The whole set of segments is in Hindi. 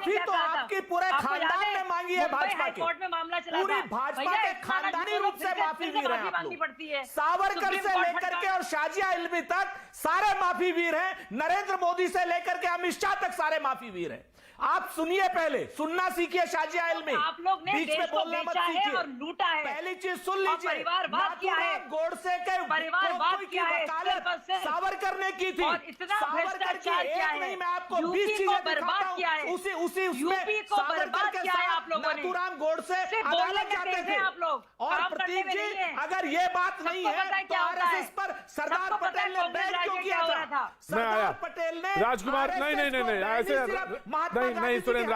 माफी तो आपकी पूरे खानदान ने मांगी है भाजपा की। कोर्ट में मामला चला पूरी भाजपा के खानदानी रूप से माफी वीर हैं आप लोग। सावरकर से लेकर के और शाजिया इल्मी तक सारे माफी वीर हैं। नरेंद्र मोदी से लेकर के अमित शाह तक सारे माफी वीर हैं। आप सुनिए, पहले सुनना सीखिए शाजिया इल्मी। आप लोग ने बीच में बोलना मत सीखिए और लूटा है। पहली चीज सुन लीजिए, परिवारवाद क्या है, गोडसे के परिवारवाद क्या है, सावरकर ने की थी। और इतना सावरकर की एक नहीं, मैं आपको 20 यूपी चीजें को दिखाता बर्बाद हूं। किया है, उसी यूपी को बर्बाद किया है आप लोगों ने। नाथूराम गोडसे अदालत जाते थे आप लोग और प्रतीक जी, अगर ये बात नहीं है तो आरएसएस पर सरदार पटेल ने बैन क्यों किया था? सरदार पटेल ने राजकुमार नहीं ऐसे नहीं सुरेंद्र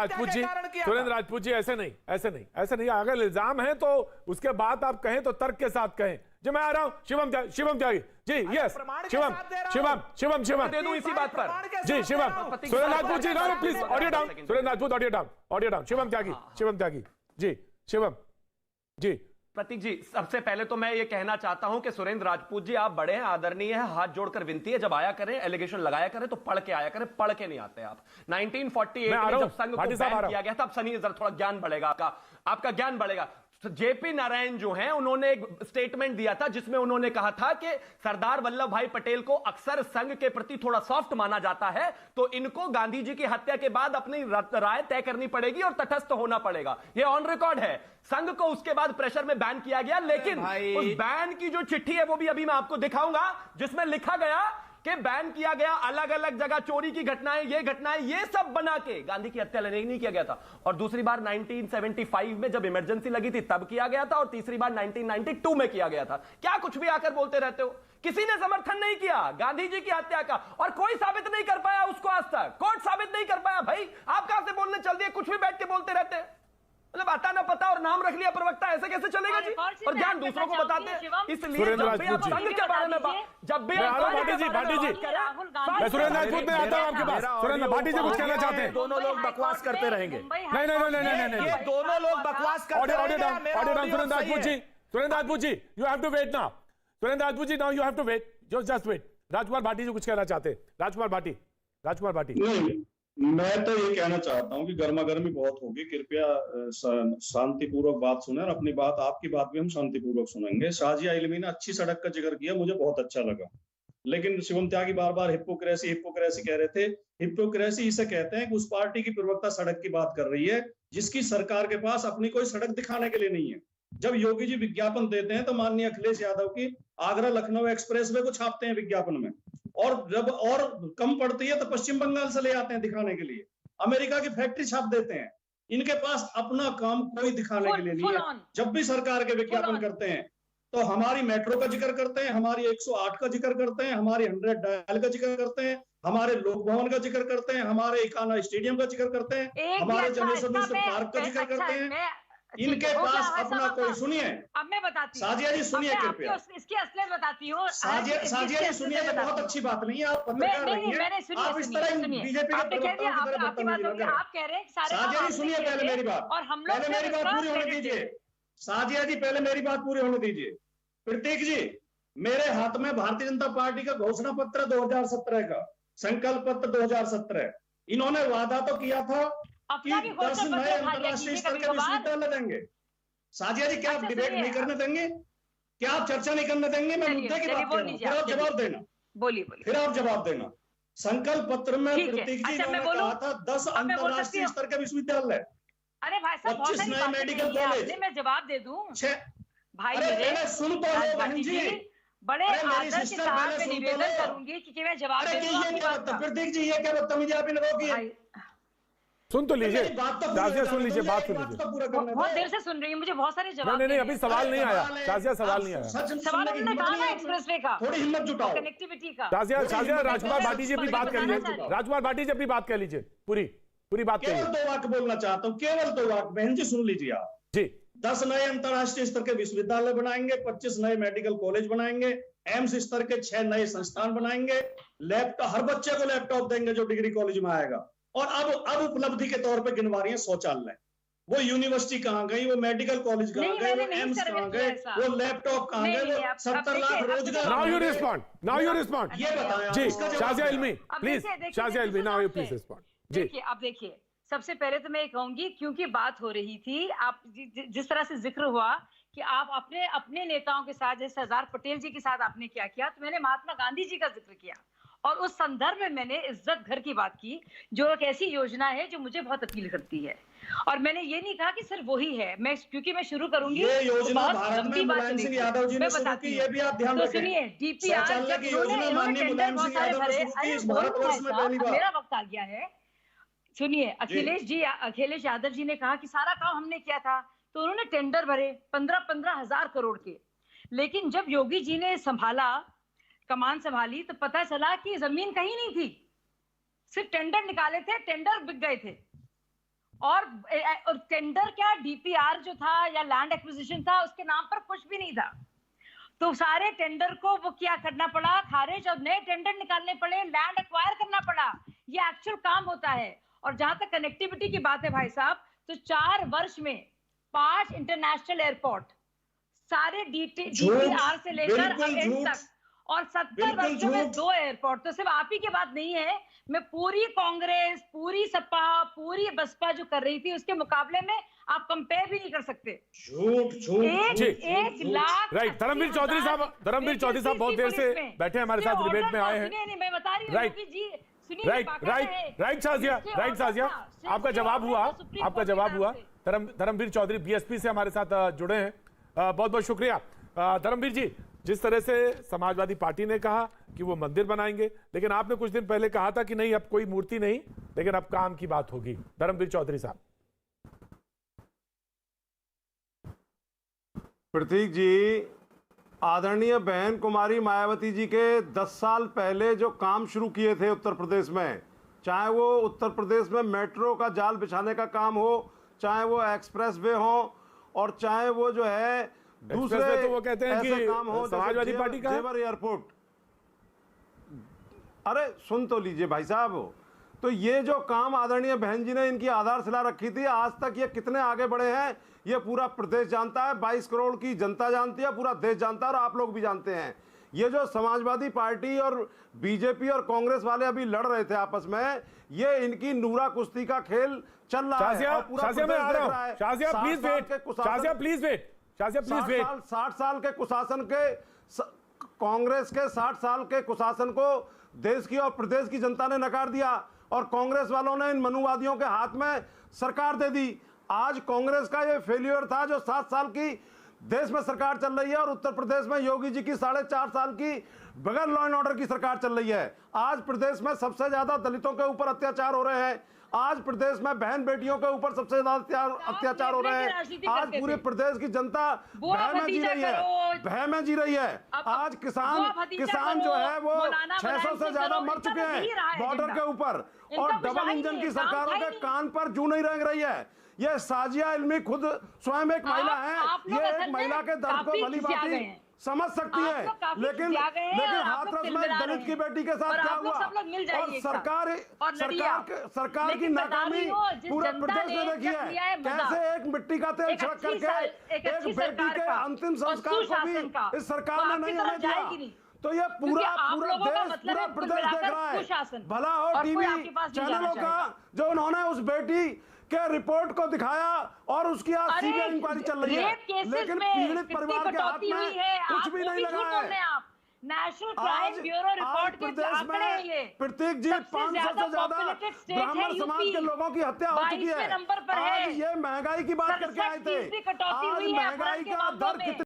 राजपूत जी ऐसे नहीं। अगर इल्जाम है तो उसके बाद आप कहें तो तर्क के साथ कहें। जी मैं आ रहा हूं, शिवम त्यागी जी, यस शिवम दे दूं इसी बात पर। जी Shivam, Surendra Rajput ji no please, audio down, Surendra Rajput audio down, Shivam Tyagi ji, Shivam ji. Prateek ji, सबसे पहले तो मैं ये कहना चाहता हूं कि सुरेंद्र राजपूत जी आप बड़े हैं, आदरणीय हैं, हाथ जोड़कर विनती है, जब आया करें एलिगेशन लगाया करें तो पढ़ के आया करें, पढ़ के नहीं आते आप। 1948 में जब संघ को बैन किया गया था, अब सनी जरा थोड़ा ज्ञान बढ़ेगा, आपका ज्ञान बढ़ेगा। जेपी नारायण जो हैं उन्होंने एक स्टेटमेंट दिया था जिसमें उन्होंने कहा था कि सरदार वल्लभ भाई पटेल को अक्सर संघ के प्रति थोड़ा सॉफ्ट माना जाता है, तो इनको गांधी जी की हत्या के बाद अपनी राय तय करनी पड़ेगी और तटस्थ होना पड़ेगा। यह ऑन रिकॉर्ड है। संघ को उसके बाद प्रेशर में बैन किया गया, लेकिन उस बैन की जो चिट्ठी है वो भी अभी मैं आपको दिखाऊंगा, जिसमें लिखा गया कि बैन किया गया, अलग अलग जगह चोरी की घटनाएं, ये सब बना के गांधी की हत्या नहीं किया गया था। और दूसरी बार 1975 में जब इमरजेंसी लगी थी तब किया गया था, और तीसरी बार 1992 में किया गया था। क्या कुछ भी आकर बोलते रहते हो? किसी ने समर्थन नहीं किया गांधी जी की हत्या का, और कोई साबित नहीं कर पाया उसको आज तक। कोर्ट साबित नहीं कर पाया। भाई आप कहां से बोलने चल दिए? कुछ भी बैठ के बोलते रहते हैं, मतलब आता ना पता और नाम रख लिया प्रवक्ता, ऐसे कैसे चलेगा जी? और ज्ञान दूसरों को बताते हैं। इसलिए जब भी आप संघ के बारे में जब भी भाटी जी मैं सुरेंद्र राजपूत में आता हूं आपके पास। सुरेंद्र भाटी जी कुछ कहना चाहते हैं? दोनों लोग बकवास करते रहेंगे। नहीं, ये दोनों लोग बकवास करते audio down Surendra Rajput ji you have to wait now. Surendra Rajput ji now you have to wait, just wait. Rajkumar Bhati ji कुछ कहना चाहते हैं? राजकुमार भाटी। नहीं, मैं तो ये कहना चाहता हूँ कि गर्मा गर्मी बहुत होगी, कृपया शांतिपूर्वक बात सुने, और अपनी बात, आपकी बात भी हम शांतिपूर्वक सुनेंगे। शाजिया इल्मी ने अच्छी सड़क का जिक्र किया, मुझे बहुत अच्छा लगा, लेकिन शिवम त्यागी बार बार हिपोक्रेसी कह रहे थे। हिपोक्रेसी इसे कहते हैं कि उस पार्टी की प्रवक्ता सड़क की बात कर रही है जिसकी सरकार के पास अपनी कोई सड़क दिखाने के लिए नहीं है। जब योगी जी विज्ञापन देते हैं तो माननीय अखिलेश यादव की आगरा लखनऊ एक्सप्रेसवे को छापते हैं विज्ञापन में, और जब और कम पड़ती है तो पश्चिम बंगाल से ले आते हैं दिखाने के लिए, अमेरिका की फैक्ट्री छाप देते हैं। इनके पास अपना काम कोई दिखाने के लिए नहीं है। जब भी सरकार के विज्ञापन करते हैं तो हमारी मेट्रो का जिक्र करते हैं, हमारी 108 का जिक्र करते हैं, हमारी 100 डायल का जिक्र करते हैं, हमारे लोक भवन का जिक्र करते हैं, हमारे इकाना स्टेडियम का जिक्र करते हैं, हमारे जनेश्वर मिश्र पार्क का जिक्र करते हैं। इनके पास अपना कोई, सुनिए अब मैं बताती हूँ, साजिया जी सुनिए कृपया, इसकी असलियत बताती हूँ। साजिया जी सुनिए, ये बहुत अच्छी बात नहीं है, आप पत्रकार नहीं है, आप इस तरह बीजेपी के प्रवक्ताओं की तरह बदतमीजी न करें। आप कह रहे हैं साजिया जी सुनिए पहले मेरी बात, और हम लोग पहले मेरी बात पूरी होने दीजिए। साजिया जी पहले मेरी बात पूरी होने दीजिए। प्रतीक जी, मेरे हाथ में भारतीय जनता पार्टी का घोषणा पत्र 2017 का, संकल्प पत्र 2017, इन्होंने वादा तो किया था कि 10 नए अंतर्राष्ट्रीय स्तर के विश्वविद्यालय देंगे। साजिया जी क्या आप डिबेट नहीं करने देंगे? क्या आप चर्चा नहीं करने देंगे? मैं मुद्दे की बात कर रहा हूं, फिर आप जवाब देना। बोलिए। फिर आप जवाब देना। संकल्प पत्र में प्रतीक जी ने कहा था 10 अंतर्राष्ट्रीय स्तर के विश्वविद्यालय। अरे भाई साहब, 25 नए मेडिकल कॉलेज। मैं जवाब दे दूं? भाई मेरे सुन तो लो बहन जी, बड़े आदर के साथ मैं निवेदन करूंगी कि मैं जवाब दे दूं। प्रतीक जी ये क्या बदतमीजी आप इन लोगों की? सुन तो लीजिए, शाजिया सुन लीजिए, बात सुन लीजिए। बहुत देर से सुन रही हूँ, मुझे बहुत सारे जवाब। नहीं अभी सवाल नहीं आया शाजिया, सवाल नहीं आया। सवाल उन्होंने कहा ना एक्सप्रेसवे का, थोड़ी हिम्मत जुटाओ, कनेक्टिविटी का। शाजिया राजकुमार भाटी जी अपनी बात कर लीजिए, राजकुमार भाटी जी अपनी बात कर लीजिए, पूरी बात करिए। केवल 2 वाक्य बोलना चाहता हूँ, केवल 2 वाक्य, बहन जी सुन लीजिए आप जी। 10 नए अंतर्राष्ट्रीय स्तर के विश्वविद्यालय बनाएंगे, 25 नए मेडिकल कॉलेज बनाएंगे, एम्स स्तर के 6 नए संस्थान बनाएंगे, लैपटॉप, हर बच्चे को लैपटॉप देंगे जो डिग्री कॉलेज में आएगा। और अब उपलब्धि के तौर पे गिनवा रही है शौचालय। वो यूनिवर्सिटी कहाँ गई, वो मेडिकल कॉलेज कहाँ गए, वो एम्स कहाँ गए, वो लैपटॉप कहाँ गए, वो 70 लाख रोजगार। नाउ यू रिस्पॉन्ड ये बताया जी। शाजिया इल्मी please, Shazia Ilmi now you please respond जी। आप देखिए, सबसे पहले तो मैं ये कहूंगी, क्योंकि बात हो रही थी, आप जिस तरह से जिक्र हुआ कि आप अपने नेताओं के साथ, जैसे सरदार पटेल जी के साथ आपने क्या किया, तो मैंने महात्मा गांधी जी का जिक्र किया और उस संदर्भ में मैंने इज्जत घर की बात की, जो एक ऐसी योजना है जो मुझे बहुत अपील करती है। और मैंने ये नहीं कहा कि सिर्फ वही है, मैं क्योंकि मैं शुरू करूंगी ये योजना भारत में मुलायम सिंह यादव जी ने शुरू की, ये भी आप ध्यान रखें। सुनिए, डीपीआर शौचालय की योजना माननीय मुलायम सिंह यादव ने शुरू की इस भारतवर्ष में पहली बार। मेरा वक्त आ गया है, सुनिए। अखिलेश यादव जी ने कहा कि सारा काम हमने किया था, तो उन्होंने टेंडर भरे 15-15 हजार करोड़ के। लेकिन जब योगी जी ने कमान संभाली, तो पता चला कि जमीन कहीं नहीं थी, सिर्फ टेंडर निकाले थे, टेंडर बिक गए थे। और टेंडर क्या, डीपीआर जो था या लैंड एक्विजिशन था, उसके नाम पर कुछ भी नहीं था। तो सारे टेंडर को वो क्या करना पड़ा, खारिज, और नए टेंडर निकालने पड़े, लैंड एक्वायर करना पड़ा। ये एक्चुअल काम होता है। और जहां तक कनेक्टिविटी की बात है भाई साहब, तो 4 वर्ष में 5 इंटरनेशनल एयरपोर्ट, सारे डीपीआर से लेकर एंड तक, और 70 वर्षों में 2 एयरपोर्ट। तो सिर्फ आप ही की बात नहीं है, मैं पूरी कांग्रेस, पूरी सपा, पूरी बसपा जो कर रही थी, उसके मुकाबले में आप कंपेयर भी नहीं कर सकते। एक लाख। राइट, धर्मवीर चौधरी साहब बहुत देर से बैठे हमारे साथ डिबेट में आए हैं। नहीं, मैं बता रही हूँ जी, राइट शाजिया, आपका जवाब हुआ। धर्मवीर चौधरी बीएसपी से हमारे साथ जुड़े हैं, बहुत बहुत शुक्रिया। धर्मवीर जी, जिस तरह से समाजवादी पार्टी ने कहा कि वो मंदिर बनाएंगे, लेकिन आपने कुछ दिन पहले कहा था कि नहीं, अब कोई मूर्ति नहीं, लेकिन अब काम की बात होगी। धर्मवीर चौधरी साहब। प्रतीक जी, आदरणीय बहन कुमारी मायावती जी के 10 साल पहले जो काम शुरू किए थे उत्तर प्रदेश में, चाहे वो उत्तर प्रदेश में मेट्रो का जाल बिछाने का काम हो, चाहे वो एक्सप्रेस वे हो, और चाहे वो जो है दूसरे तो वो कहते हैं कि काम हो, समाजवादी पार्टी का जेवर एयरपोर्ट। अरे सुन तो लीजिए भाई साहब, तो ये जो काम आदरणीय बहन जी ने इनकी आधारशिला रखी थी, आज तक ये कितने आगे बढ़े हैं ये पूरा प्रदेश जानता है, 22 करोड़ की जनता जानती है, पूरा देश जानता है, और आप लोग भी जानते हैं। ये जो समाजवादी पार्टी और बीजेपी और कांग्रेस वाले अभी लड़ रहे थे आपस में, ये इनकी नूरा कुश्ती का खेल चल रहा है। और पूरा प्रदेश देख रहा है। 60 साल के कुशासन के, कांग्रेस के 60 साल के कुशासन को देश की और प्रदेश की जनता ने नकार दिया, और कांग्रेस वालों ने इन मनुवादियों के हाथ में सरकार दे दी। आज कांग्रेस का ये फेल्यूर था जो 7 साल की देश में सरकार चल रही है, और उत्तर प्रदेश में योगी जी की 4.5 साल की बगैर लॉ एंड ऑर्डर की सरकार चल रही है। आज प्रदेश में सबसे ज्यादा दलितों के ऊपर अत्याचार हो रहे हैं, आज प्रदेश में बहन बेटियों के ऊपर सबसे ज्यादा अत्याचार हो रहे हैं। आज पूरे प्रदेश की जनता भय में जी रही है। आज किसान जो है वो 600 से ज्यादा मर चुके हैं बॉर्डर के ऊपर, और डबल इंजन की सरकारों के कान पर जू नहीं रेंग रही है। ये साजिया इल्मी खुद स्वयं एक महिला है, ये एक महिला के दर्द को भली भांति समझ सकती है, लेकिन हाथरस में दलित की बेटी के साथ क्या हुआ, और सरकार की नाकामी पूरे प्रदेश में देखी है। कैसे एक मिट्टी का तेल छिड़क करके एक बेटी के अंतिम संस्कार को भी इस सरकार ने नहीं होने दिया। तो ये पूरा देश, पूरा प्रदेश देख रहा है। भला हो टीवी चैनलों का जो उन्होंने उस बेटी के रिपोर्ट को दिखाया, और उसकी आज सीबीआई इंक्वायरी चल रही है, लेकिन पीड़ित परिवार के हाथ में कुछ भी नहीं लगा है। नेशनल क्राइम ब्यूरो रिपोर्ट के आंकड़े हैं ये। प्रतीक जी, 500 से ज्यादा ब्राह्मण समाज के लोगों की हत्या हो चुकी है। आज ये महंगाई की बात करके आए थे, आज महंगाई का दर कितना